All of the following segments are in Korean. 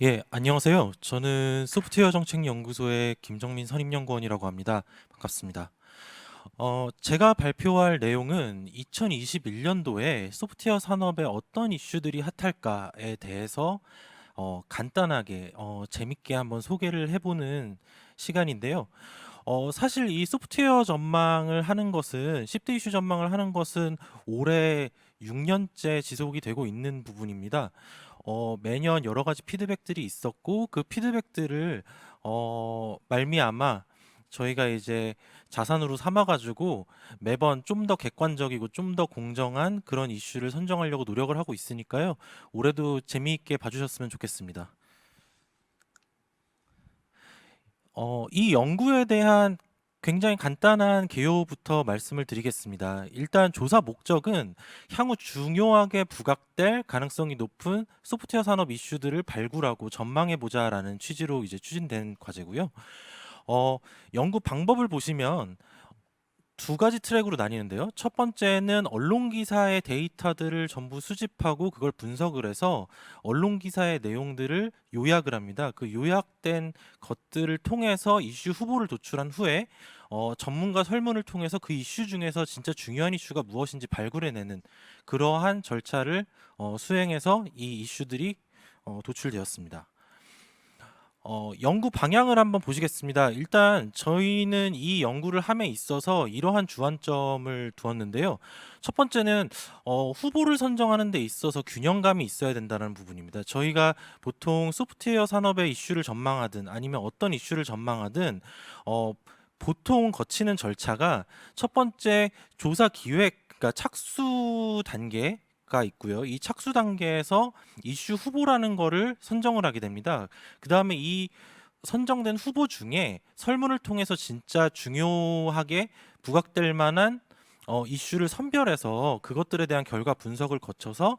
예, 안녕하세요. 저는 소프트웨어 정책 연구소의 김정민 선임연구원이라고 합니다. 반갑습니다. 제가 발표할 내용은 2021년도에 소프트웨어 산업에 어떤 이슈들이 핫할까에 대해서 간단하게 재밌게 한번 소개를 해보는 시간인데요. 사실 이 소프트웨어 전망을 하는 것은 10대 이슈 전망을 하는 것은 올해 6년째 지속이 되고 있는 부분입니다. 매년 여러 가지 피드백들이 있었고 그 피드백들을 말미암아 저희가 이제 자산으로 삼아가지고 매번 좀 더 객관적이고 좀 더 공정한 그런 이슈를 선정하려고 노력을 하고 있으니까요. 올해도 재미있게 봐주셨으면 좋겠습니다. 이 연구에 대한 굉장히 간단한 개요부터 말씀을 드리겠습니다. 일단 조사 목적은 향후 중요하게 부각될 가능성이 높은 소프트웨어 산업 이슈들을 발굴하고 전망해 보자라는 취지로 이제 추진된 과제고요. 어, 연구 방법을 보시면 두 가지 트랙으로 나뉘는데요. 첫 번째는 언론 기사의 데이터들을 전부 수집하고 그걸 분석을 해서 언론 기사의 내용들을 요약을 합니다. 그 요약된 것들을 통해서 이슈 후보를 도출한 후에 전문가 설문을 통해서 그 이슈 중에서 진짜 중요한 이슈가 무엇인지 발굴해내는 그러한 절차를 수행해서 이 이슈들이 도출되었습니다. 연구 방향을 한번 보시겠습니다. 일단 저희는 이 연구를 함에 있어서 이러한 주안점을 두었는데요. 첫 번째는 후보를 선정하는 데 있어서 균형감이 있어야 된다는 부분입니다. 저희가 보통 소프트웨어 산업의 이슈를 전망하든 아니면 어떤 이슈를 전망하든 보통 거치는 절차가 첫 번째 조사 기획, 그러니까 착수 단계가 있고요. 이 착수 단계에서 이슈 후보라는 거를 선정을 하게 됩니다. 그 다음에 이 선정된 후보 중에 설문을 통해서 진짜 중요하게 부각될 만한 이슈를 선별해서 그것들에 대한 결과 분석을 거쳐서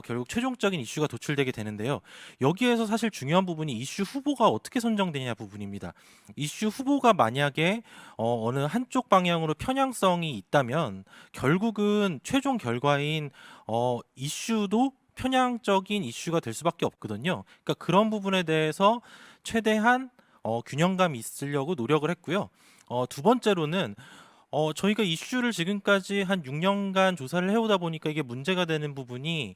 결국 최종적인 이슈가 도출되게 되는데요. 여기에서 사실 중요한 부분이 이슈 후보가 어떻게 선정되냐 부분입니다. 이슈 후보가 만약에 어느 한쪽 방향으로 편향성이 있다면 결국은 최종 결과인 이슈도 편향적인 이슈가 될 수밖에 없거든요. 그러니까 그런 부분에 대해서 최대한 균형감이 있으려고 노력을 했고요. 두 번째로는 저희가 이슈를 지금까지 한 6년간 조사를 해오다 보니까 이게 문제가 되는 부분이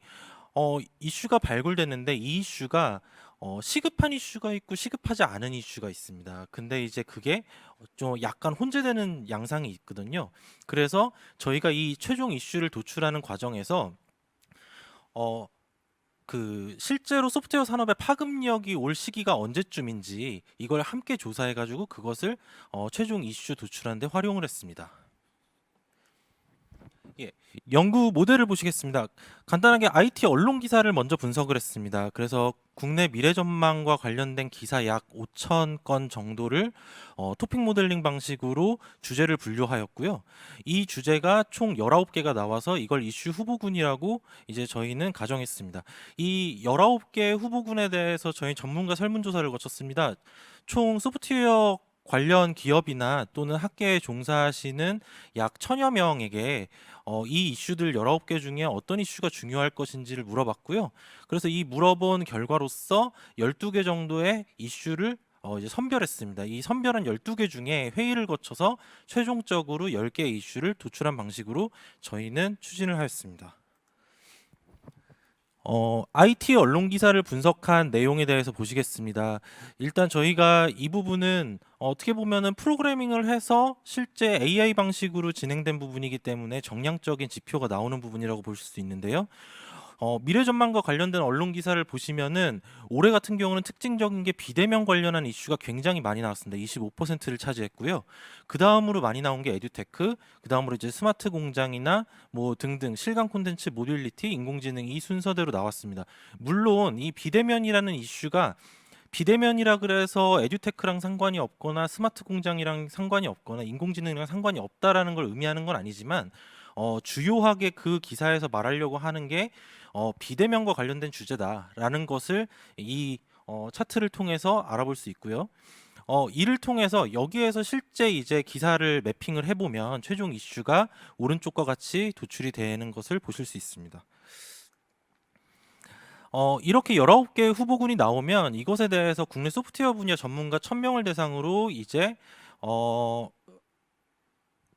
이슈가 발굴됐는데 이 이슈가 시급한 이슈가 있고 시급하지 않은 이슈가 있습니다. 근데 이제 그게 좀 약간 혼재되는 양상이 있거든요. 그래서 저희가 이 최종 이슈를 도출하는 과정에서 어, 그 실제로 소프트웨어 산업의 파급력이 올 시기가 언제쯤인지 이걸 함께 조사해가지고 그것을 최종 이슈 도출하는 데 활용을 했습니다. 예, 연구 모델을 보시겠습니다. 간단하게 IT 언론 기사를 먼저 분석을 했습니다. 그래서 국내 미래 전망과 관련된 기사 약 5천 건 정도를 토픽 모델링 방식으로 주제를 분류하였고요. 이 주제가 총 19개가 나와서 이걸 이슈 후보군이라고 이제 저희는 가정했습니다. 이 19개 후보군에 대해서 저희 전문가 설문조사를 거쳤습니다. 총 소프트웨어 관련 기업이나 또는 학계에 종사하시는 약 천여 명에게 이 이슈들 19개 중에 어떤 이슈가 중요할 것인지를 물어봤고요. 그래서 이 물어본 결과로서 12개 정도의 이슈를 이제 선별했습니다. 이 선별한 12개 중에 회의를 거쳐서 최종적으로 10개의 이슈를 도출한 방식으로 저희는 추진을 하였습니다. IT 언론 기사를 분석한 내용에 대해서 보시겠습니다. 일단 저희가 이 부분은 어떻게 보면은 프로그래밍을 해서 실제 AI 방식으로 진행된 부분이기 때문에 정량적인 지표가 나오는 부분이라고 보실 수 있는데요. 미래 전망과 관련된 언론 기사를 보시면은 올해 같은 경우는 특징적인 게 비대면 관련한 이슈가 굉장히 많이 나왔습니다. 25%를 차지했고요. 그 다음으로 많이 나온 게 에듀테크, 그 다음으로 이제 스마트 공장이나 뭐 등등 실감 콘텐츠, 모빌리티, 인공지능 이 순서대로 나왔습니다. 물론 이 비대면이라는 이슈가 비대면이라 그래서 에듀테크랑 상관이 없거나 스마트 공장이랑 상관이 없거나 인공지능이랑 상관이 없다라는 걸 의미하는 건 아니지만 주요하게 그 기사에서 말하려고 하는 게 비대면과 관련된 주제다라는 것을 이 차트를 통해서 알아볼 수 있고요. 이를 통해서 여기에서 실제 이제 기사를 매핑을 해보면 최종 이슈가 오른쪽과 같이 도출이 되는 것을 보실 수 있습니다. 이렇게 19개 후보군이 나오면 이것에 대해서 국내 소프트웨어 분야 전문가 1000명을 대상으로 이제 어,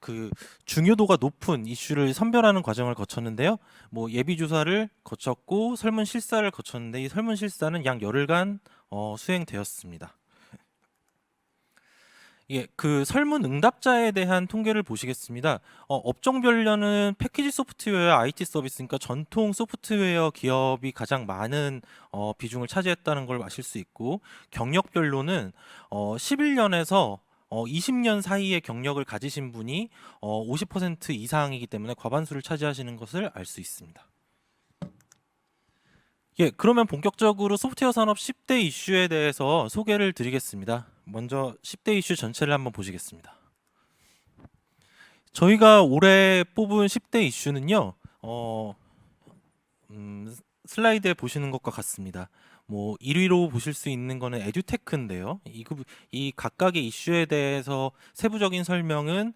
그 중요도가 높은 이슈를 선별하는 과정을 거쳤는데요. 뭐 예비 조사를 거쳤고 설문 실사를 거쳤는데 이 설문 실사는 약 열흘간 수행되었습니다. 예, 그 설문 응답자에 대한 통계를 보시겠습니다. 업종별로는 패키지 소프트웨어 IT 서비스니까 전통 소프트웨어 기업이 가장 많은 비중을 차지했다는 걸 아실 수 있고, 경력별로는 11년에서 20년 사이의 경력을 가지신 분이 50% 이상이기 때문에 과반수를 차지하시는 것을 알 수 있습니다. 예, 그러면 본격적으로 소프트웨어 산업 10대 이슈에 대해서 소개를 드리겠습니다. 먼저 10대 이슈 전체를 한번 보시겠습니다. 저희가 올해 뽑은 10대 이슈는요, 슬라이드에 보시는 것과 같습니다. 뭐 1위로 보실 수 있는 거는 에듀테크인데요. 이 각각의 이슈에 대해서 세부적인 설명은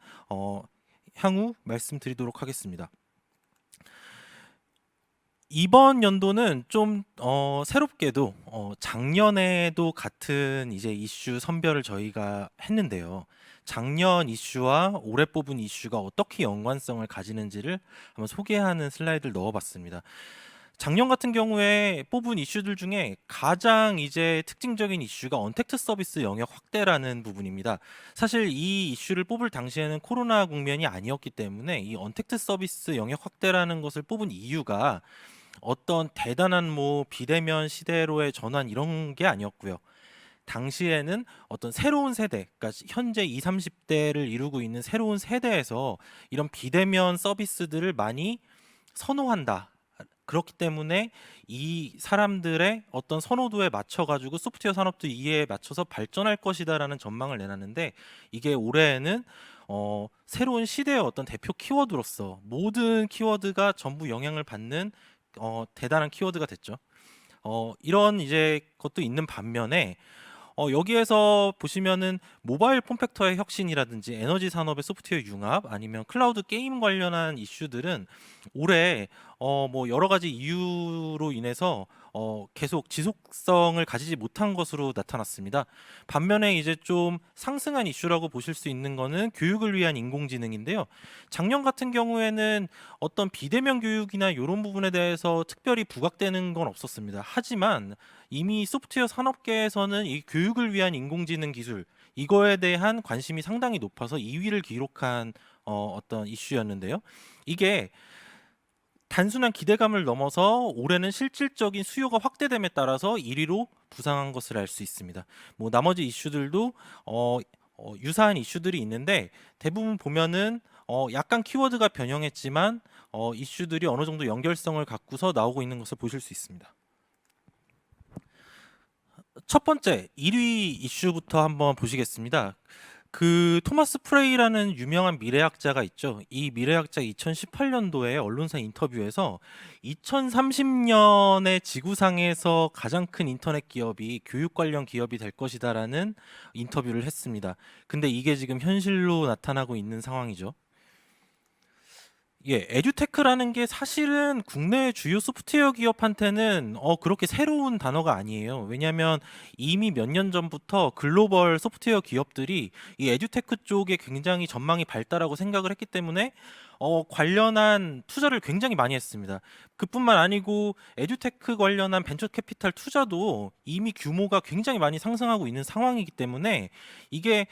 향후 말씀드리도록 하겠습니다. 이번 연도는 좀 새롭게도 작년에도 같은 이제 이슈 선별을 저희가 했는데요. 작년 이슈와 올해 뽑은 이슈가 어떻게 연관성을 가지는지를 한번 소개하는 슬라이드를 넣어봤습니다. 작년 같은 경우에 뽑은 이슈들 중에 가장 이제 특징적인 이슈가 언택트 서비스 영역 확대라는 부분입니다. 사실 이 이슈를 뽑을 당시에는 코로나 국면이 아니었기 때문에 이 언택트 서비스 영역 확대라는 것을 뽑은 이유가 어떤 대단한 뭐 비대면 시대로의 전환 이런 게 아니었고요. 당시에는 어떤 새로운 세대, 그러니까 현재 20, 30대를 이루고 있는 새로운 세대에서 이런 비대면 서비스들을 많이 선호한다. 그렇기 때문에 이 사람들의 어떤 선호도에 맞춰 가지고 소프트웨어 산업도 이에 맞춰서 발전할 것이다라는 전망을 내놨는데, 이게 올해에는 새로운 시대의 어떤 대표 키워드로서 모든 키워드가 전부 영향을 받는 대단한 키워드가 됐죠. 이런 이제 것도 있는 반면에 여기에서 보시면은 모바일 폼팩터의 혁신이라든지 에너지 산업의 소프트웨어 융합, 아니면 클라우드 게임 관련한 이슈들은 올해 뭐 여러 가지 이유로 인해서 계속 지속성을 가지지 못한 것으로 나타났습니다. 반면에 이제 좀 상승한 이슈라고 보실 수 있는 거는 교육을 위한 인공지능인데요. 작년 같은 경우에는 어떤 비대면 교육이나 이런 부분에 대해서 특별히 부각되는 건 없었습니다. 하지만 이미 소프트웨어 산업계에서는 이 교육을 위한 인공지능 기술, 이거에 대한 관심이 상당히 높아서 2위를 기록한 어떤 이슈였는데요. 이게 단순한 기대감을 넘어서 올해는 실질적인 수요가 확대됨에 따라서 1위로 부상한 것을 알 수 있습니다. 뭐 나머지 이슈들도 유사한 이슈들이 있는데, 대부분 보면은 약간 키워드가 변형했지만 이슈들이 어느 정도 연결성을 갖고서 나오고 있는 것을 보실 수 있습니다. 첫 번째 1위 이슈부터 한번 보시겠습니다. 그 토마스 프레이라는 유명한 미래학자가 있죠. 이 미래학자 2018년도에 언론사 인터뷰에서 2030년에 지구상에서 가장 큰 인터넷 기업이 교육 관련 기업이 될 것이다라는 인터뷰를 했습니다. 근데 이게 지금 현실로 나타나고 있는 상황이죠. 예, 에듀테크라는 게 사실은 국내 주요 소프트웨어 기업한테는 그렇게 새로운 단어가 아니에요. 왜냐하면 이미 몇 년 전부터 글로벌 소프트웨어 기업들이 이 에듀테크 쪽에 굉장히 전망이 밝다라고 생각을 했기 때문에 관련한 투자를 굉장히 많이 했습니다. 그뿐만 아니고 에듀테크 관련한 벤처 캐피탈 투자도 이미 규모가 굉장히 많이 상승하고 있는 상황이기 때문에 이게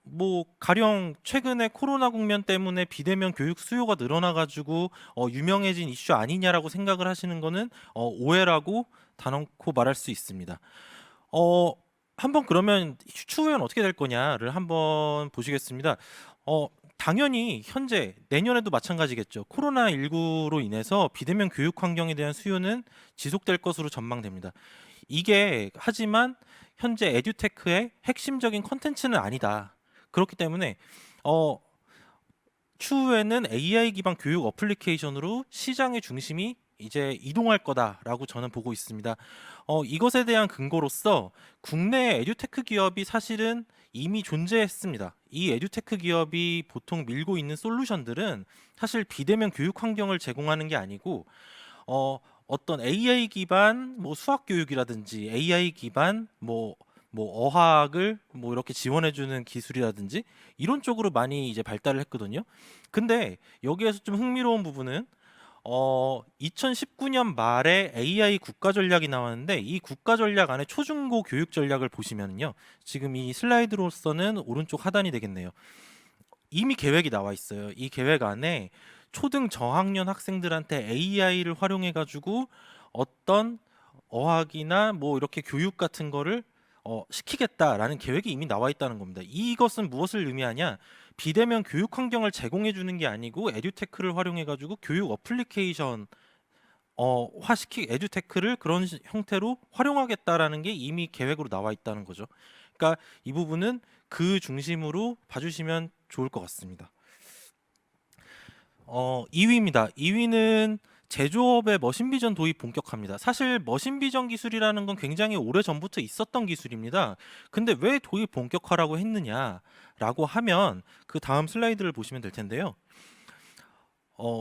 뭐 가령 최근에 코로나 국면 때문에 비대면 교육 수요가 늘어나 가지고 유명해진 이슈 아니냐라고 생각을 하시는 거는 오해라고 단언코 말할 수 있습니다. 한번 그러면 추후엔 어떻게 될 거냐를 한번 보시겠습니다. 당연히 현재 내년에도 마찬가지겠죠. 코로나19로 인해서 비대면 교육 환경에 대한 수요는 지속될 것으로 전망됩니다. 이게 하지만 현재 에듀테크의 핵심적인 컨텐츠는 아니다. 그렇기 때문에 추후에는 AI 기반 교육 어플리케이션으로 시장의 중심이 이제 이동할 거다라고 저는 보고 있습니다. 이것에 대한 근거로서 국내 에듀테크 기업이 사실은 이미 존재했습니다. 이 에듀테크 기업이 보통 밀고 있는 솔루션들은 사실 비대면 교육 환경을 제공하는 게 아니고 어떤 AI 기반 뭐 수학 교육이라든지 AI 기반 뭐 어학을 뭐 이렇게 지원해주는 기술이라든지 이런 쪽으로 많이 이제 발달을 했거든요. 근데 여기에서 좀 흥미로운 부분은 2019년 말에 AI 국가 전략이 나왔는데 이 국가 전략 안에 초중고 교육 전략을 보시면요. 지금 이 슬라이드로서는 오른쪽 하단이 되겠네요. 이미 계획이 나와 있어요. 이 계획 안에 초등 저학년 학생들한테 AI를 활용해 가지고 어떤 어학이나 뭐 이렇게 교육 같은 거를 시키겠다라는 계획이 이미 나와 있다는 겁니다. 이것은 무엇을 의미하냐? 비대면 교육 환경을 제공해 주는 게 아니고 에듀테크를 활용해 가지고 교육 어플리케이션 화시키 에듀테크를 그런 형태로 활용하겠다라는 게 이미 계획으로 나와 있다는 거죠. 그러니까 이 부분은 그 중심으로 봐주시면 좋을 것 같습니다. 2위입니다. 2위는 제조업의 머신비전 도입 본격화입니다. 사실 머신비전 기술이라는 건 굉장히 오래 전부터 있었던 기술입니다. 근데 왜 도입 본격화라고 했느냐라고 하면 그 다음 슬라이드를 보시면 될 텐데요.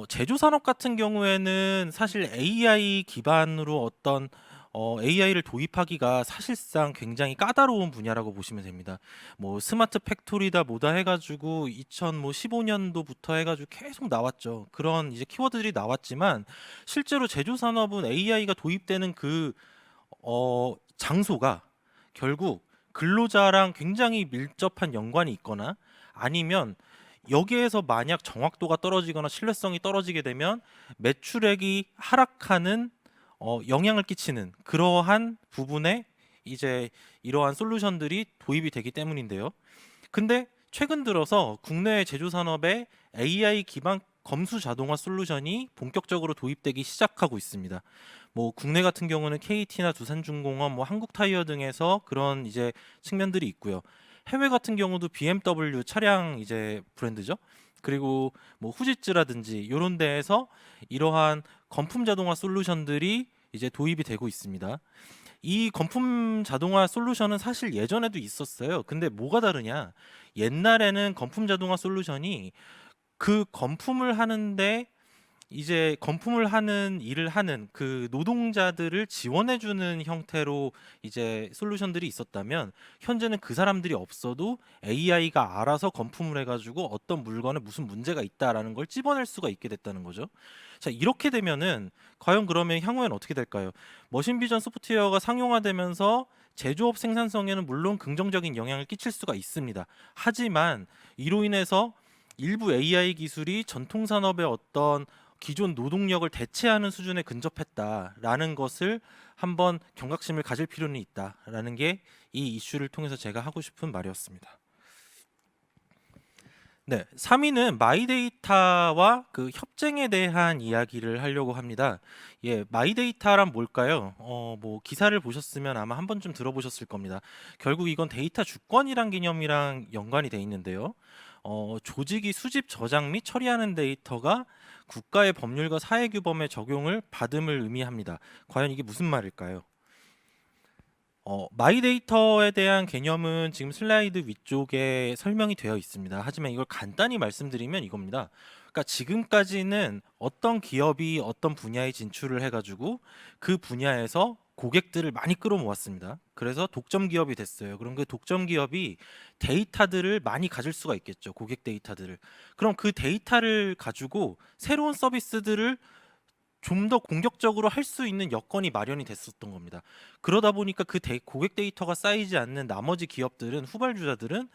제조 산업 같은 경우에는 사실 AI 기반으로 어떤 AI를 도입하기가 사실상 굉장히 까다로운 분야라고 보시면 됩니다. 뭐 스마트 팩토리다 뭐다 해가지고 2015년도부터 해가지고 계속 나왔죠. 그런 이제 키워드들이 나왔지만 실제로 제조 산업은 AI가 도입되는 그 장소가 결국 근로자랑 굉장히 밀접한 연관이 있거나 아니면 여기에서 만약 정확도가 떨어지거나 신뢰성이 떨어지게 되면 매출액이 하락하는 영향을 끼치는 그러한 부분에 이제 이러한 솔루션들이 도입이 되기 때문인데요. 근데 최근 들어서 국내 제조 산업에 AI 기반 검수 자동화 솔루션이 본격적으로 도입되기 시작하고 있습니다. 뭐 국내 같은 경우는 KT나 두산중공업, 뭐 한국타이어 등에서 그런 이제 측면들이 있고요. 해외 같은 경우도 BMW 차량 이제 브랜드죠. 그리고 뭐 후지츠라든지 이런 데에서 이러한 건품 자동화 솔루션들이 이제 도입이 되고 있습니다. 이 건품 자동화 솔루션은 사실 예전에도 있었어요. 근데 뭐가 다르냐? 옛날에는 건품 자동화 솔루션이 그 건품을 하는데 이제 건품을 하는 일을 하는 그 노동자들을 지원해주는 형태로 이제 솔루션들이 있었다면 현재는 그 사람들이 없어도 AI가 알아서 건품을 해가지고 어떤 물건에 무슨 문제가 있다라는 걸 찝어낼 수가 있게 됐다는 거죠. 자, 이렇게 되면은 과연 그러면 향후에는 어떻게 될까요? 머신비전 소프트웨어가 상용화되면서 제조업 생산성에는 물론 긍정적인 영향을 끼칠 수가 있습니다. 하지만 이로 인해서 일부 AI 기술이 전통 산업의 어떤 기존 노동력을 대체하는 수준에 근접했다라는 것을 한번 경각심을 가질 필요는 있다라는 게 이 이슈를 통해서 제가 하고 싶은 말이었습니다. 네, 3위는 마이데이터와 그 협쟁에 대한 이야기를 하려고 합니다. 예, 마이데이터란 뭘까요? 뭐 기사를 보셨으면 아마 한 번쯤 들어보셨을 겁니다. 결국 이건 데이터 주권이란 개념이랑 연관이 돼 있는데요. 조직이 수집, 저장 및 처리하는 데이터가 국가의 법률과 사회규범의 적용을 받음을 의미합니다. 과연 이게 무슨 말일까요? 마이데이터에 대한 개념은 지금 슬라이드 위쪽에 설명이 되어 있습니다. 하지만 이걸 간단히 말씀드리면 이겁니다. 그러니까 지금까지는 어떤 기업이 어떤 분야에 진출을 해가지고 그 분야에서 고객들을 많이 끌어모았습니다. 그래서 독점 기업이 됐어요. 그럼 그 독점 기업이 데이터들을 많이 가질 수가 있겠죠. 고객 데이터들을. 그럼 그 데이터를 가지고 새로운 서비스들을 좀 더 공격적으로 할 수 있는 여건이 마련이 됐었던 겁니다. 그러다 보니까 그 고객 데이터가 쌓이지 않는 나머지 기업들은 후발주자들은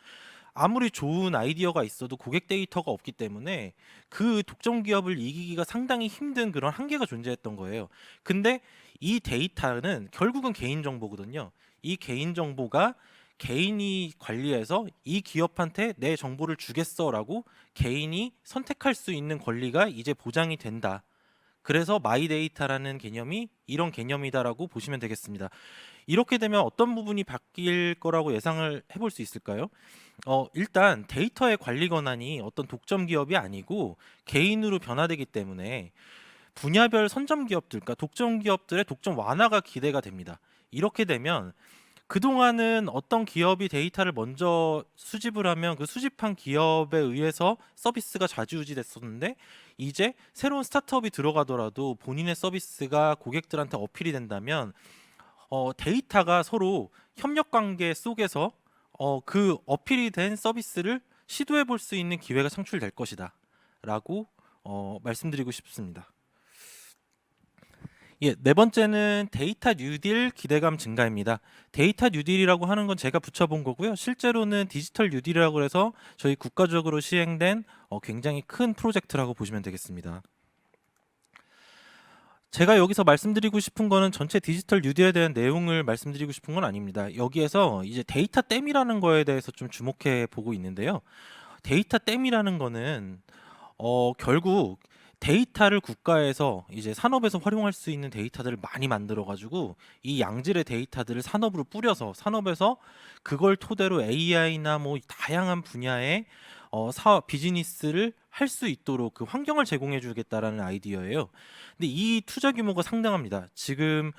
아무리 좋은 아이디어가 있어도 고객 데이터가 없기 때문에 그 독점 기업을 이기기가 상당히 힘든 그런 한계가 존재했던 거예요. 근데 이 데이터는 결국은 개인 정보거든요. 이 개인 정보가 개인이 관리해서 이 기업한테 내 정보를 주겠어라고 개인이 선택할 수 있는 권리가 이제 보장이 된다. 그래서 마이데이터라는 개념이 이런 개념이다라고 보시면 되겠습니다. 이렇게 되면 어떤 부분이 바뀔 거라고 예상을 해볼 수 있을까요? 일단 데이터의 관리 권한이 어떤 독점 기업이 아니고 개인으로 변화되기 때문에 분야별 선점 기업들, 그러니까 독점 기업들의 독점 완화가 기대가 됩니다. 이렇게 되면 그동안은 어떤 기업이 데이터를 먼저 수집을 하면 그 수집한 기업에 의해서 서비스가 좌지우지됐었는데, 이제 새로운 스타트업이 들어가더라도 본인의 서비스가 고객들한테 어필이 된다면 데이터가 서로 협력 관계 속에서 그 어필이 된 서비스를 시도해 볼 수 있는 기회가 창출될 것이다 라고 말씀드리고 싶습니다. 예, 네 번째는 데이터 뉴딜 기대감 증가입니다. 데이터 뉴딜이라고 하는 건 제가 붙여본 거고요. 실제로는 디지털 뉴딜이라고 해서 저희 국가적으로 시행된 굉장히 큰 프로젝트라고 보시면 되겠습니다. 제가 여기서 말씀드리고 싶은 거는 전체 디지털 뉴딜에 대한 내용을 말씀드리고 싶은 건 아닙니다. 여기에서 이제 데이터 댐이라는 거에 대해서 좀 주목해 보고 있는데요. 데이터 댐이라는 거는 결국 데이터를 국가에서 이제 산업에서 활용할 수 있는 데이터들을 많이 만들어 가지고 이 양질의 데이터들을 산업으로 뿌려서 산업에서 그걸 토대로 AI나 뭐 다양한 분야의 사업 비즈니스를 할 수 있도록 그 환경을 제공해 주겠다라는 아이디어예요. 근데 이 투자 규모가 상당합니다. 지금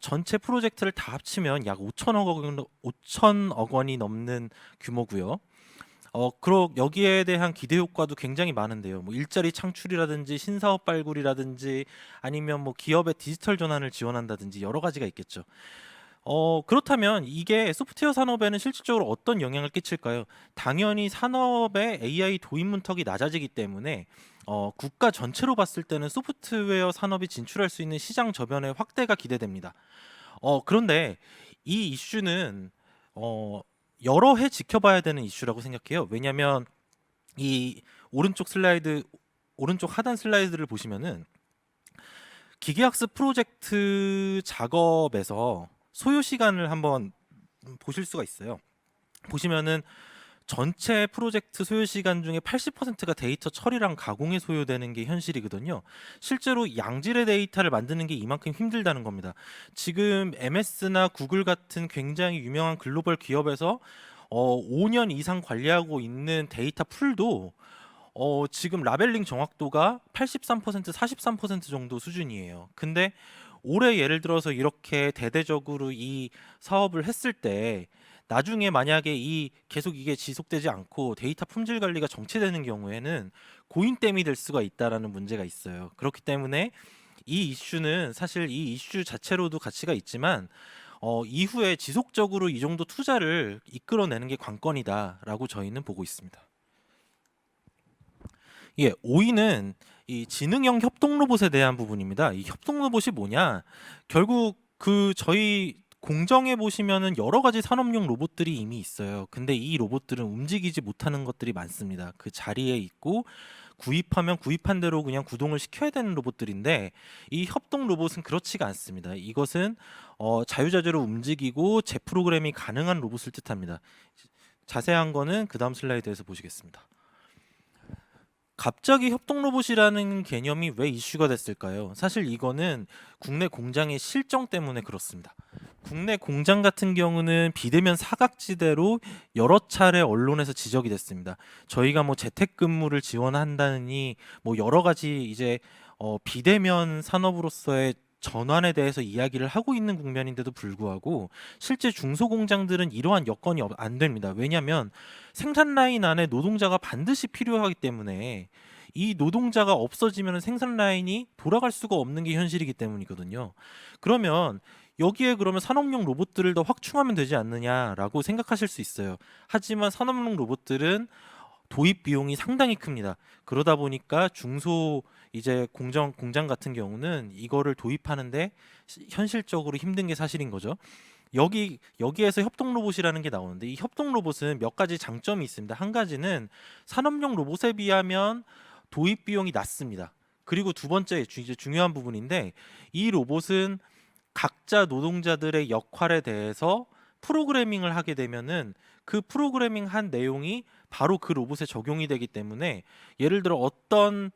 전체 프로젝트를 다 합치면 약 5천억 원이 넘는 규모고요. 여기에 대한 기대 효과도 굉장히 많은데요. 뭐 일자리 창출이라든지 신사업 발굴이라든지 아니면 뭐 기업의 디지털 전환을 지원한다든지 여러 가지가 있겠죠. 그렇다면 이게 소프트웨어 산업에는 실질적으로 어떤 영향을 끼칠까요? 당연히 산업의 AI 도입 문턱이 낮아지기 때문에 국가 전체로 봤을 때는 소프트웨어 산업이 진출할 수 있는 시장 저변의 확대가 기대됩니다. 그런데 이 이슈는 여러 해 지켜봐야 되는 이슈라고 생각해요. 왜냐하면 이 오른쪽 하단 슬라이드를 보시면은 기계학습 프로젝트 작업에서 소요 시간을 한번 보실 수가 있어요. 보시면은 전체 프로젝트 소요 시간 중에 80%가 데이터 처리랑 가공에 소요되는 게 현실이거든요. 실제로 양질의 데이터를 만드는 게 이만큼 힘들다는 겁니다. 지금 MS나 구글 같은 굉장히 유명한 글로벌 기업에서 5년 이상 관리하고 있는 데이터 풀도 지금 라벨링 정확도가 83%, 43% 정도 수준이에요. 근데 올해 예를 들어서 이렇게 대대적으로 이 사업을 했을 때 나중에 만약에 계속 이게 지속되지 않고 데이터 품질 관리가 정체되는 경우에는 고인댐이 될 수가 있다라는 문제가 있어요. 그렇기 때문에 이 이슈는 사실 이 이슈 자체로도 가치가 있지만 이후에 지속적으로 이 정도 투자를 이끌어내는 게 관건이다라고 저희는 보고 있습니다. 예, 5위는 이 지능형 협동 로봇에 대한 부분입니다. 이 협동 로봇이 뭐냐? 결국 그 저희 공정에 보시면은 여러 가지 산업용 로봇들이 이미 있어요. 근데 이 로봇들은 움직이지 못하는 것들이 많습니다. 그 자리에 있고 구입하면 구입한 대로 그냥 구동을 시켜야 되는 로봇들인데, 이 협동 로봇은 그렇지가 않습니다. 이것은 자유자재로 움직이고 재프로그램이 가능한 로봇을 뜻합니다. 자세한 거는 그 다음 슬라이드에서 보시겠습니다. 갑자기 협동 로봇이라는 개념이 왜 이슈가 됐을까요? 사실 이거는 국내 공장의 실정 때문에 그렇습니다. 국내 공장 같은 경우는 비대면 사각지대로 여러 차례 언론에서 지적이 됐습니다. 저희가 뭐 재택근무를 지원한다느니 뭐 여러 가지 이제 비대면 산업으로서의 전환에 대해서 이야기를 하고 있는 국면인데도 불구하고 실제 중소공장들은 이러한 여건이 안 됩니다. 왜냐하면 생산 라인 안에 노동자가 반드시 필요하기 때문에 이 노동자가 없어지면 생산 라인이 돌아갈 수가 없는 게 현실이기 때문이거든요. 그러면 여기에 그러면 산업용 로봇들을 더 확충하면 되지 않느냐라고 생각하실 수 있어요. 하지만 산업용 로봇들은 도입 비용이 상당히 큽니다. 그러다 보니까 중소 이제 공장 같은 경우는 이거를 도입하는데 현실적으로 힘든 게 사실인 거죠. 여기에서 협동 로봇이라는 게 나오는데, 이 협동 로봇은 몇 가지 장점이 있습니다. 한 가지는 산업용 로봇에 비하면 도입 비용이 낮습니다. 그리고 두 번째 이제 중요한 부분인데, 이 로봇은 각자 노동자들의 역할에 대해서 프로그래밍을 하게 되면은 그 프로그래밍 한 내용이 바로 그 로봇에 적용이 되기 때문에, 예를 들어 어떤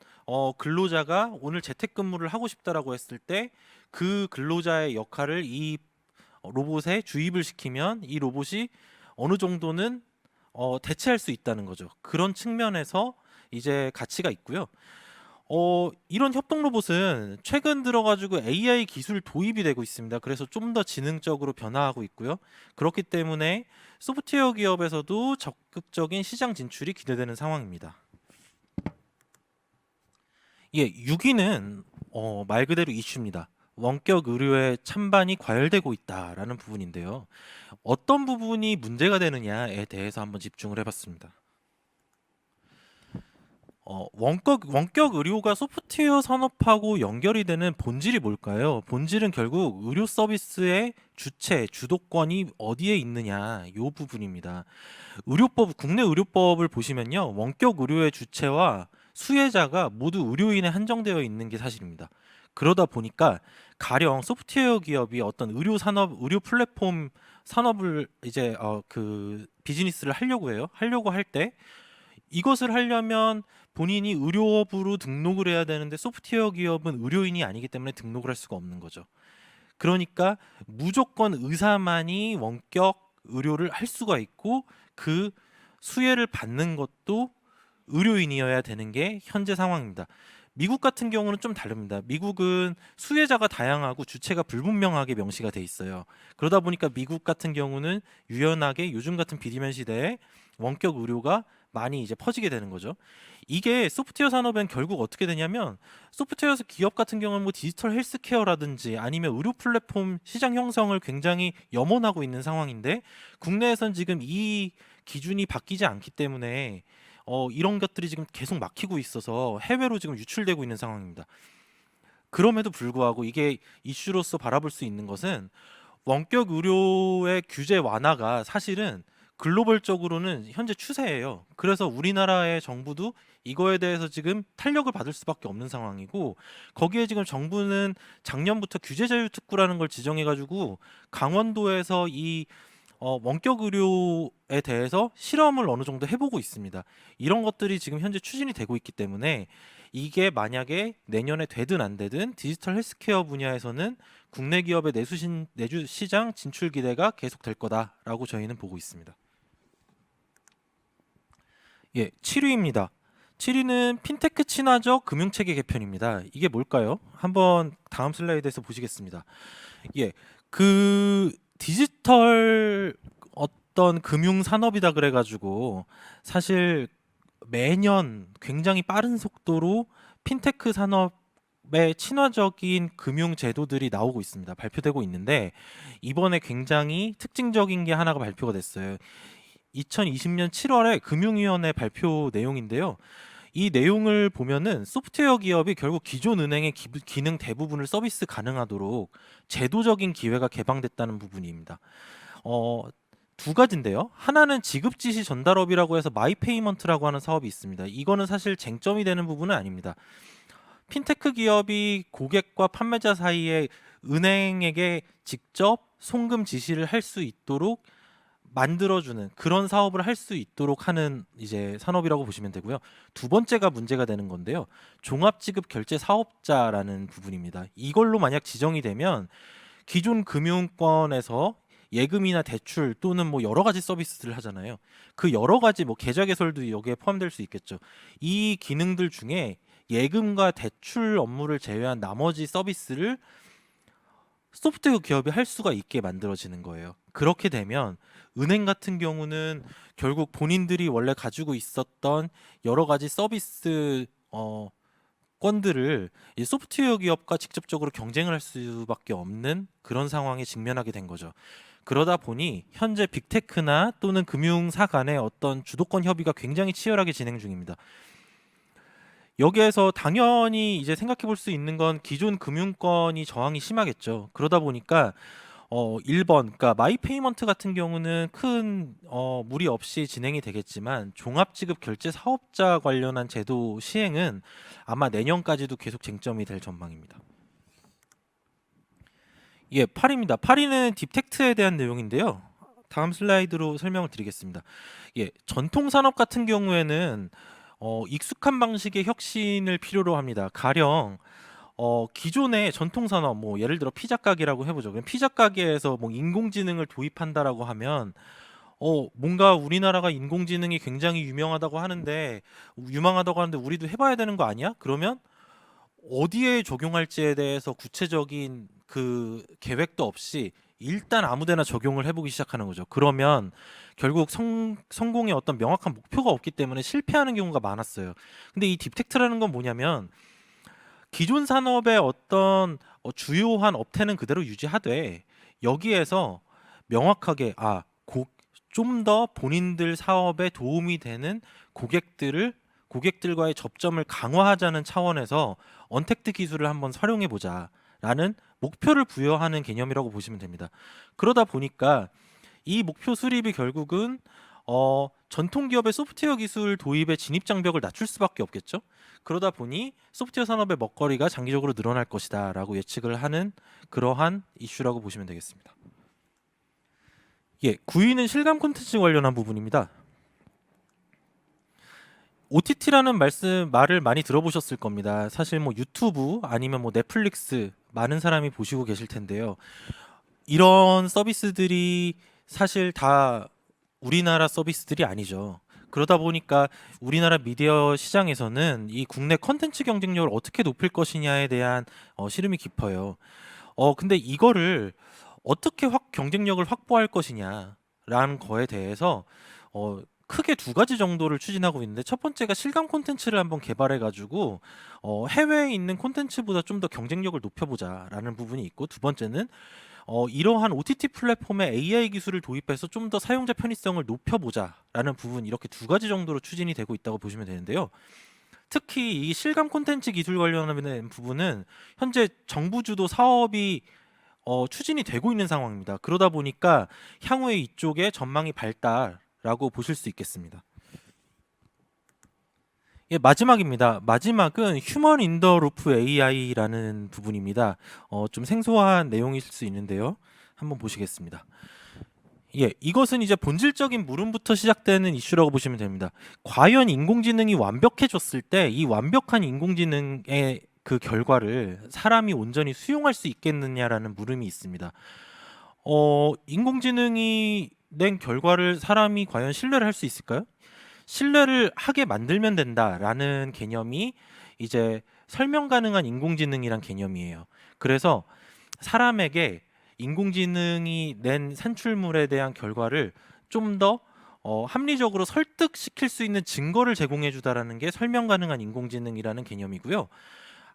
근로자가 오늘 재택근무를 하고 싶다라고 했을 때 그 근로자의 역할을 이 로봇에 주입을 시키면 이 로봇이 어느 정도는 대체할 수 있다는 거죠. 그런 측면에서 이제 가치가 있고요. 이런 협동 로봇은 최근 들어가지고 AI 기술 도입이 되고 있습니다. 그래서 좀 더 지능적으로 변화하고 있고요. 그렇기 때문에 소프트웨어 기업에서도 적극적인 시장 진출이 기대되는 상황입니다. 예, 6위는 말 그대로 이슈입니다. 원격 의료의 찬반이 과열되고 있다라는 부분인데요. 어떤 부분이 문제가 되느냐에 대해서 한번 집중을 해봤습니다. 원격 의료가 소프트웨어 산업하고 연결이 되는 본질이 뭘까요? 본질은 결국 의료 서비스의 주체, 주도권이 어디에 있느냐, 요 부분입니다. 국내 의료법을 보시면요, 원격 의료의 주체와 수혜자가 모두 의료인에 한정되어 있는 게 사실입니다. 그러다 보니까 가령 소프트웨어 기업이 어떤 의료 산업, 의료 플랫폼 산업을 이제 그 비즈니스를 하려고 해요. 하려고 할 때 이것을 하려면 본인이 의료업으로 등록을 해야 되는데 소프트웨어 기업은 의료인이 아니기 때문에 등록을 할 수가 없는 거죠. 그러니까 무조건 의사만이 원격 의료를 할 수가 있고 그 수혜를 받는 것도 의료인이어야 되는 게 현재 상황입니다. 미국 같은 경우는 좀 다릅니다. 미국은 수혜자가 다양하고 주체가 불분명하게 명시가 돼 있어요. 그러다 보니까 미국 같은 경우는 유연하게 요즘 같은 비대면 시대에 원격 의료가 많이 이제 퍼지게 되는 거죠. 이게 소프트웨어 산업엔 결국 어떻게 되냐면 소프트웨어 기업 같은 경우는 뭐 디지털 헬스케어라든지 아니면 의료 플랫폼 시장 형성을 굉장히 염원하고 있는 상황인데 국내에선 지금 이 기준이 바뀌지 않기 때문에 이런 것들이 지금 계속 막히고 있어서 해외로 지금 유출되고 있는 상황입니다. 그럼에도 불구하고 이게 이슈로서 바라볼 수 있는 것은 원격 의료의 규제 완화가 사실은 글로벌적으로는 현재 추세예요. 그래서 우리나라의 정부도 이거에 대해서 지금 탄력을 받을 수밖에 없는 상황이고 거기에 지금 정부는 작년부터 규제 자유 특구라는 걸 지정해 가지고 강원도에서 이 원격 의료에 대해서 실험을 어느 정도 해보고 있습니다. 이런 것들이 지금 현재 추진이 되고 있기 때문에 이게 만약에 내년에 되든 안 되든 디지털 헬스케어 분야에서는 국내 기업의 내주 시장 진출 기대가 계속될 거다라고 저희는 보고 있습니다. 예, 7위입니다. 7위는 핀테크 친화적 금융체계 개편입니다. 이게 뭘까요? 한번 다음 슬라이드에서 보시겠습니다. 예, 그 디지털 어떤 금융 산업이다 그래가지고 사실 매년 굉장히 빠른 속도로 핀테크 산업의 친화적인 금융 제도들이 나오고 있습니다. 발표되고 있는데 이번에 굉장히 특징적인 게 하나가 발표가 됐어요. 2020년 7월에 금융위원회 발표 내용인데요. 이 내용을 보면은 소프트웨어 기업이 결국 기존 은행의 기능 대부분을 서비스 가능하도록 제도적인 기회가 개방됐다는 부분입니다. 어, 두 가지인데요. 하나는 지급 지시 전달업이라고 해서 마이페이먼트라고 하는 사업이 있습니다. 이거는 사실 쟁점이 되는 부분은 아닙니다. 핀테크 기업이 고객과 판매자 사이에 은행에게 직접 송금 지시를 할 수 있도록 만들어주는 그런 사업을 할 수 있도록 하는 이제 산업이라고 보시면 되고요. 두 번째가 문제가 되는 건데요. 종합지급 결제 사업자라는 부분입니다. 이걸로 만약 지정이 되면 기존 금융권에서 예금이나 대출 또는 뭐 여러 가지 서비스들을 하잖아요. 그 여러 가지 뭐 계좌 개설도 여기에 포함될 수 있겠죠. 이 기능들 중에 예금과 대출 업무를 제외한 나머지 서비스를 소프트웨어 기업이 할 수가 있게 만들어지는 거예요. 그렇게 되면 은행 같은 경우는 결국 본인들이 원래 가지고 있었던 여러 가지 서비스 건들을 이 소프트웨어 기업과 직접적으로 경쟁을 할 수밖에 없는 그런 상황에 직면하게 된 거죠. 그러다 보니 현재 빅테크나 또는 금융사 간의 어떤 주도권 협의가 굉장히 치열하게 진행 중입니다. 여기에서 당연히 이제 생각해 볼 수 있는 건 기존 금융권이 저항이 심하겠죠. 그러다 보니까 1번 그러니까 마이페이먼트 같은 경우는 큰 무리 없이 진행이 되겠지만 종합지급 결제 사업자 관련한 제도 시행은 아마 내년까지도 계속 쟁점이 될 전망입니다. 예, 8위입니다. 8위는 딥텍트에 대한 내용인데요. 다음 슬라이드로 설명을 드리겠습니다. 예, 전통 산업 같은 경우에는 익숙한 방식의 혁신을 필요로 합니다. 가령 기존의 전통 산업 뭐 예를 들어 피자 가게라고 해보죠. 그럼 피자 가게에서 뭐 인공지능을 도입한다라고 하면 뭔가 우리나라가 인공지능이 굉장히 유명하다고 하는데 우리도 해봐야 되는 거 아니야? 그러면 어디에 적용할지에 대해서 구체적인 그 계획도 없이 일단 아무데나 적용을 해보기 시작하는 거죠. 그러면 결국 성공의 어떤 명확한 목표가 없기 때문에 실패하는 경우가 많았어요. 근데 이 딥텍트라는 건 뭐냐면 기존 산업의 어떤 주요한 업태는 그대로 유지하되 여기에서 명확하게 좀 더 본인들 사업에 도움이 되는 고객들과의 접점을 강화하자는 차원에서 언택트 기술을 한번 활용해 보자라는 목표를 부여하는 개념이라고 보시면 됩니다. 그러다 보니까 이 목표 수립이 결국은 전통 기업의 소프트웨어 기술 도입의 진입 장벽을 낮출 수밖에 없겠죠. 그러다 보니 소프트웨어 산업의 먹거리가 장기적으로 늘어날 것이다라고 예측을 하는 그러한 이슈라고 보시면 되겠습니다. 예, 9위는 실감 콘텐츠 관련한 부분입니다. OTT라는 말을 많이 들어보셨을 겁니다. 사실 뭐 유튜브 아니면 뭐 넷플릭스 많은 사람이 보시고 계실 텐데요. 이런 서비스들이 사실 다 우리나라 서비스들이 아니죠. 그러다 보니까 우리나라 미디어 시장에서는 이 국내 컨텐츠 경쟁력을 어떻게 높일 것이냐에 대한 시름이 깊어요. 근데 이거를 어떻게 경쟁력을 확보할 것이냐라는 거에 대해서 크게 두 가지 정도를 추진하고 있는데, 첫 번째가 실감 콘텐츠를 한번 개발해 가지고 해외에 있는 콘텐츠보다 좀 더 경쟁력을 높여보자라는 부분이 있고, 두 번째는 이러한 OTT 플랫폼에 AI 기술을 도입해서 좀 더 사용자 편의성을 높여보자라는 부분, 이렇게 두 가지 정도로 추진이 되고 있다고 보시면 되는데요. 특히 이 실감 콘텐츠 기술 관련된 부분은 현재 정부 주도 사업이 추진이 되고 있는 상황입니다. 그러다 보니까 향후에 이쪽에 전망이 밝다라고 보실 수 있겠습니다. 예, 마지막입니다. 마지막은 휴먼 인 더 루프 AI라는 부분입니다. 좀 생소한 내용일 수 있는데요. 한번 보시겠습니다. 예, 이것은 이제 본질적인 물음부터 시작되는 이슈라고 보시면 됩니다. 과연 인공지능이 완벽해졌을 때 이 완벽한 인공지능의 그 결과를 사람이 온전히 수용할 수 있겠느냐라는 물음이 있습니다. 인공지능이 낸 결과를 사람이 과연 신뢰를 할 수 있을까요? 신뢰를 하게 만들면 된다라는 개념이 이제 설명 가능한 인공지능이란 개념이에요. 그래서 사람에게 인공지능이 낸 산출물에 대한 결과를 좀 더 합리적으로 설득시킬 수 있는 증거를 제공해 주다라는 게 설명 가능한 인공지능이라는 개념이고요.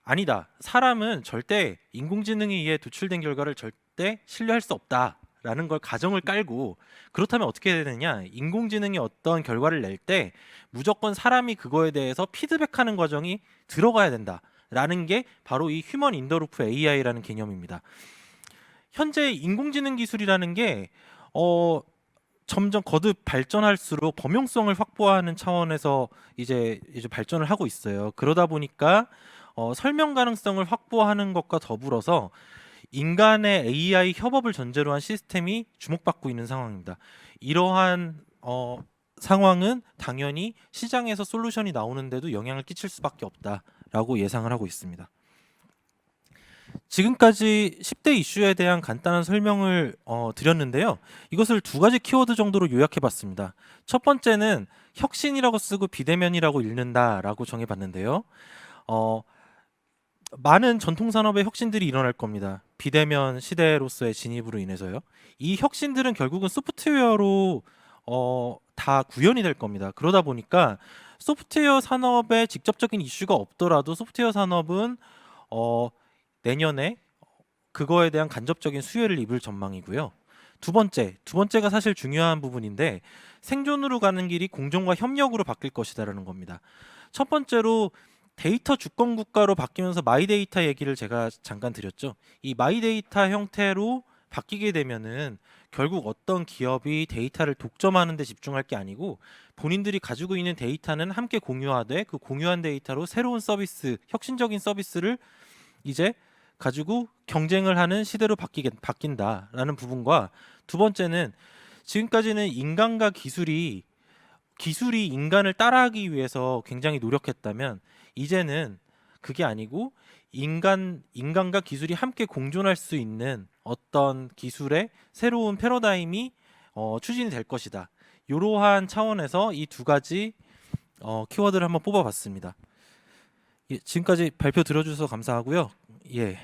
아니다, 사람은 절대 인공지능에 의해 도출된 결과를 절대 신뢰할 수 없다라는 걸 가정을 깔고, 그렇다면 어떻게 해야 되느냐, 인공지능이 어떤 결과를 낼 때 무조건 사람이 그거에 대해서 피드백하는 과정이 들어가야 된다라는 게 바로 이 휴먼 인 더 루프 AI라는 개념입니다. 현재 인공지능 기술이라는 게 점점 거듭 발전할수록 범용성을 확보하는 차원에서 이제 발전을 하고 있어요. 그러다 보니까 설명 가능성을 확보하는 것과 더불어서 인간의 AI 협업을 전제로 한 시스템이 주목받고 있는 상황입니다. 이러한 상황은 당연히 시장에서 솔루션이 나오는데도 영향을 끼칠 수밖에 없다라고 예상을 하고 있습니다. 지금까지 10대 이슈에 대한 간단한 설명을 드렸는데요. 이것을 두 가지 키워드 정도로 요약해 봤습니다. 첫 번째는 혁신이라고 쓰고 비대면이라고 읽는다라고 정해 봤는데요. 많은 전통 산업의 혁신들이 일어날 겁니다. 비대면 시대로서의 진입으로 인해서요. 이 혁신들은 결국은 소프트웨어로 다 구현이 될 겁니다. 그러다 보니까 소프트웨어 산업에 직접적인 이슈가 없더라도 소프트웨어 산업은 내년에 그거에 대한 간접적인 수혜를 입을 전망이고요. 두 번째가 사실 중요한 부분인데, 생존으로 가는 길이 공정과 협력으로 바뀔 것이다라는 겁니다. 첫 번째로 데이터 주권 국가로 바뀌면서 마이데이터 얘기를 제가 잠깐 드렸죠. 이 마이데이터 형태로 바뀌게 되면은 결국 어떤 기업이 데이터를 독점하는 데 집중할 게 아니고 본인들이 가지고 있는 데이터는 함께 공유하되 그 공유한 데이터로 새로운 서비스, 혁신적인 서비스를 이제 가지고 경쟁을 하는 시대로 바뀐다라는 부분과, 두 번째는 지금까지는 인간과 기술이 인간을 따라하기 위해서 굉장히 노력했다면 이제는 그게 아니고 인간과 기술이 함께 공존할 수 있는 어떤 기술의 새로운 패러다임이 추진이 될 것이다. 이러한 차원에서 이 두 가지 키워드를 한번 뽑아봤습니다. 예, 지금까지 발표 들어주셔서 감사하고요. 예,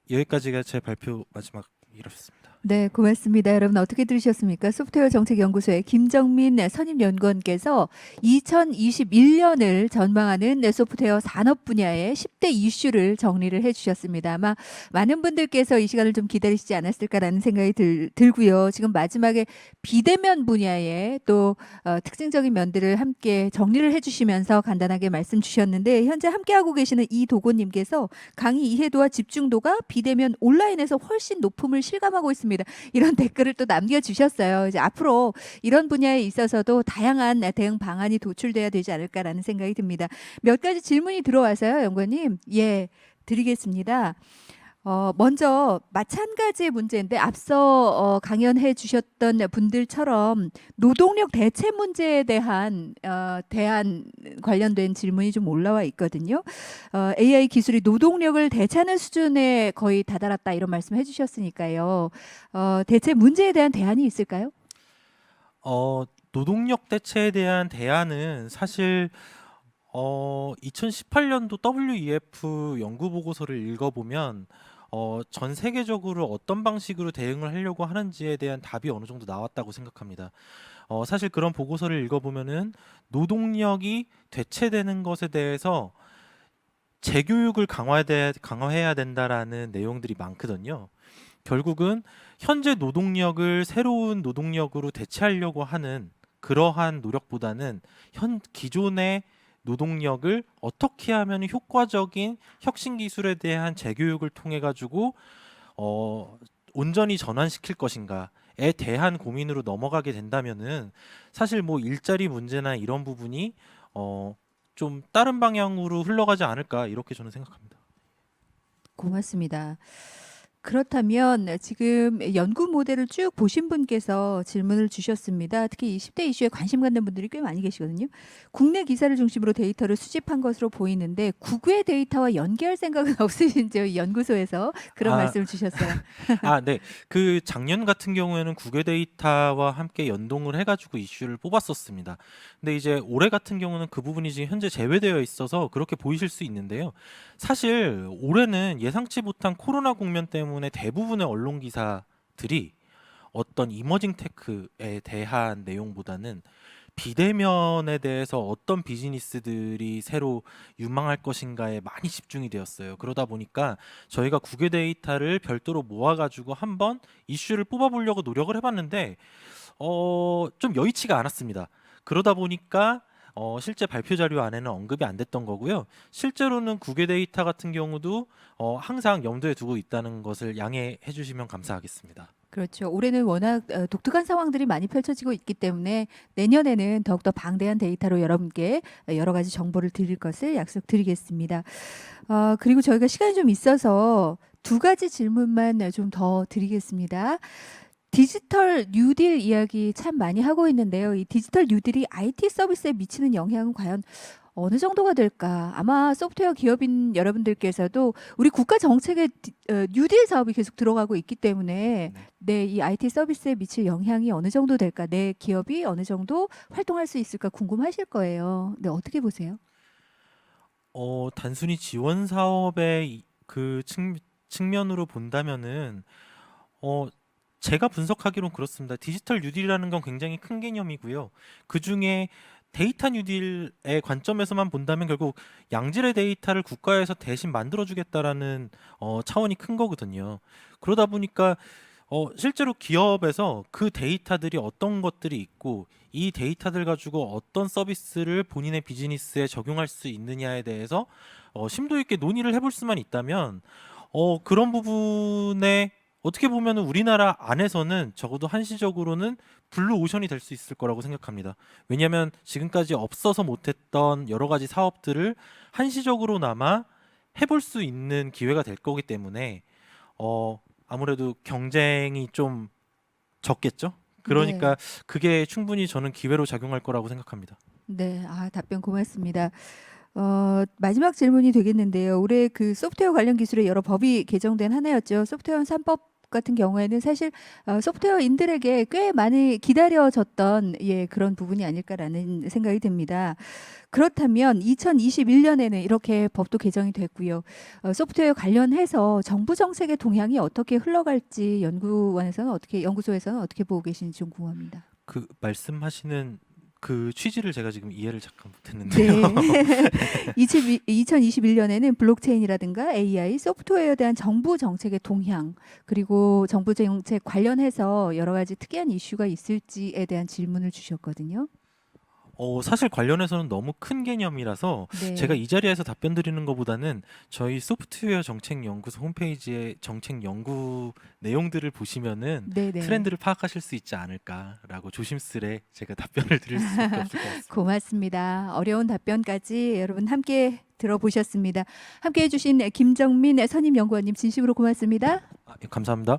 여기까지가 제 발표 마지막이었습니다. 네, 고맙습니다. 여러분 어떻게 들으셨습니까? 소프트웨어 정책연구소의 김정민 선임연구원께서 2021년을 전망하는 소프트웨어 산업 분야의 10대 이슈를 정리를 해주셨습니다. 아마 많은 분들께서 이 시간을 좀 기다리시지 않았을까라는 생각이 들고요. 지금 마지막에 비대면 분야의 또 특징적인 면들을 함께 정리를 해주시면서 간단하게 말씀 주셨는데 현재 함께하고 계시는 이도곤님께서 강의 이해도와 집중도가 비대면 온라인에서 훨씬 높음을 실감하고 있습니다. 이런 댓글을 또 남겨주셨어요. 이제 앞으로 이런 분야에 있어서도 다양한 대응 방안이 도출돼야 되지 않을까라는 생각이 듭니다. 몇 가지 질문이 들어와서요, 연구원님. 예, 드리겠습니다. 먼저 마찬가지의 문제인데 앞서 강연해 주셨던 분들처럼 노동력 대체 문제에 대한 관련된 질문이 좀 올라와 있거든요. AI 기술이 노동력을 대체하는 수준에 거의 다다랐다 이런 말씀 해주셨으니까요. 대체 문제에 대한 대안이 있을까요? 노동력 대체에 대한 대안은 사실 2018년도 WEF 연구 보고서를 읽어보면 전 세계적으로 어떤 방식으로 대응을 하려고 하는지에 대한 답이 어느 정도 나왔다고 생각합니다. 사실 그런 보고서를 읽어보면은 노동력이 대체되는 것에 대해서 재교육을 강화해야 된다라는 내용들이 많거든요. 결국은 현재 노동력을 새로운 노동력으로 대체하려고 하는 그러한 노력보다는 기존의 노동력을 어떻게 하면 효과적인 혁신 기술에 대한 재교육을 통해 가지고 온전히 전환시킬 것인가에 대한 고민으로 넘어가게 된다면은 사실 뭐 일자리 문제나 이런 부분이 좀 다른 방향으로 흘러가지 않을까 이렇게 저는 생각합니다. 고맙습니다. 그렇다면 지금 연구 모델을 쭉 보신 분께서 질문을 주셨습니다. 특히 이 10대 이슈에 관심 갖는 분들이 꽤 많이 계시거든요. 국내 기사를 중심으로 데이터를 수집한 것으로 보이는데 국외 데이터와 연계할 생각은 없으신지요? 연구소에서 그런 아, 말씀을 주셨어요. 네. 그 작년 같은 경우에는 국외 데이터와 함께 연동을 해가지고 이슈를 뽑았었습니다. 근데 이제 올해 같은 경우는 그 부분이 지금 현재 제외되어 있어서 그렇게 보이실 수 있는데요. 사실 올해는 예상치 못한 코로나 국면 때문에 대부분의 언론 기사들이 어떤 이머징 테크에 대한 내용보다는 비대면에 대해서 어떤 비즈니스들이 새로 유망할 것인가에 많이 집중이 되었어요. 그러다 보니까 저희가 국외 데이터를 별도로 모아가지고 한번 이슈를 뽑아보려고 노력을 해봤는데 좀 여의치가 않았습니다. 그러다 보니까 실제 발표 자료 안에는 언급이 안 됐던 거고요. 실제로는 국외 데이터 같은 경우도 항상 염두에 두고 있다는 것을 양해해 주시면 감사하겠습니다. 그렇죠. 올해는 워낙 독특한 상황들이 많이 펼쳐지고 있기 때문에 내년에는 더욱더 방대한 데이터로 여러분께 여러 가지 정보를 드릴 것을 약속드리겠습니다. 그리고 저희가 시간이 좀 있어서 두 가지 질문만 좀 더 드리겠습니다. 디지털 뉴딜 이야기 참 많이 하고 있는데요. 이 디지털 뉴딜이 IT 서비스에 미치는 영향은 과연 어느 정도가 될까? 아마 소프트웨어 기업인 여러분들께서도 우리 국가 정책에 뉴딜 사업이 계속 들어가고 있기 때문에 네. 네, 이 IT 서비스에 미칠 영향이 어느 정도 될까? 내 기업이 어느 정도 활동할 수 있을까 궁금하실 거예요. 네, 어떻게 보세요? 단순히 지원 사업의 그 측면으로 본다면은 어, 제가 분석하기론 그렇습니다. 디지털 뉴딜이라는 건 굉장히 큰 개념이고요. 그 중에 데이터 뉴딜의 관점에서만 본다면 결국 양질의 데이터를 국가에서 대신 만들어주겠다라는 차원이 큰 거거든요. 그러다 보니까 실제로 기업에서 그 데이터들이 어떤 것들이 있고 이 데이터들 가지고 어떤 서비스를 본인의 비즈니스에 적용할 수 있느냐에 대해서 심도 있게 논의를 해볼 수만 있다면 그런 부분에 어떻게 보면 우리나라 안에서는 적어도 한시적으로는 블루 오션이 될 수 있을 거라고 생각합니다. 왜냐하면 지금까지 없어서 못했던 여러 가지 사업들을 한시적으로나마 해볼 수 있는 기회가 될 거기 때문에 아무래도 경쟁이 좀 적겠죠. 네. 그러니까 그게 충분히 저는 기회로 작용할 거라고 생각합니다. 네, 답변 고맙습니다. 마지막 질문이 되겠는데요. 올해 그 소프트웨어 관련 기술의 여러 법이 개정된 한 해였죠. 소프트웨어 3법 같은 경우에는 사실 소프트웨어인들에게 꽤 많이 기다려졌던 그런 부분이 아닐까라는 생각이 듭니다. 그렇다면 2021년에는 이렇게 법도 개정이 됐고요. 소프트웨어 관련해서 정부 정책의 동향이 어떻게 흘러갈지 연구소에서는 어떻게 보고 계신지 좀 궁금합니다. 그 말씀하시는 그 취지를 제가 지금 이해를 잠깐 네. 못했는데요. 2021년에는 블록체인이라든가 AI, 소프트웨어에 대한 정부 정책의 동향, 그리고 정부 정책 관련해서 여러 가지 특이한 이슈가 있을지에 대한 질문을 주셨거든요. 사실 관련해서는 너무 큰 개념이라서 제가 네. 이 자리에서 답변 드리는 것보다는 저희 소프트웨어 정책연구소 홈페이지에 정책 연구 내용들을 보시면은 네네. 트렌드를 파악하실 수 있지 않을까라고 조심스레 제가 답변을 드릴 수밖에 없을 것 같습니다. 고맙습니다. 어려운 답변까지 여러분 함께 들어보셨습니다. 함께 해주신 김정민 선임연구원님 진심으로 고맙습니다. 감사합니다.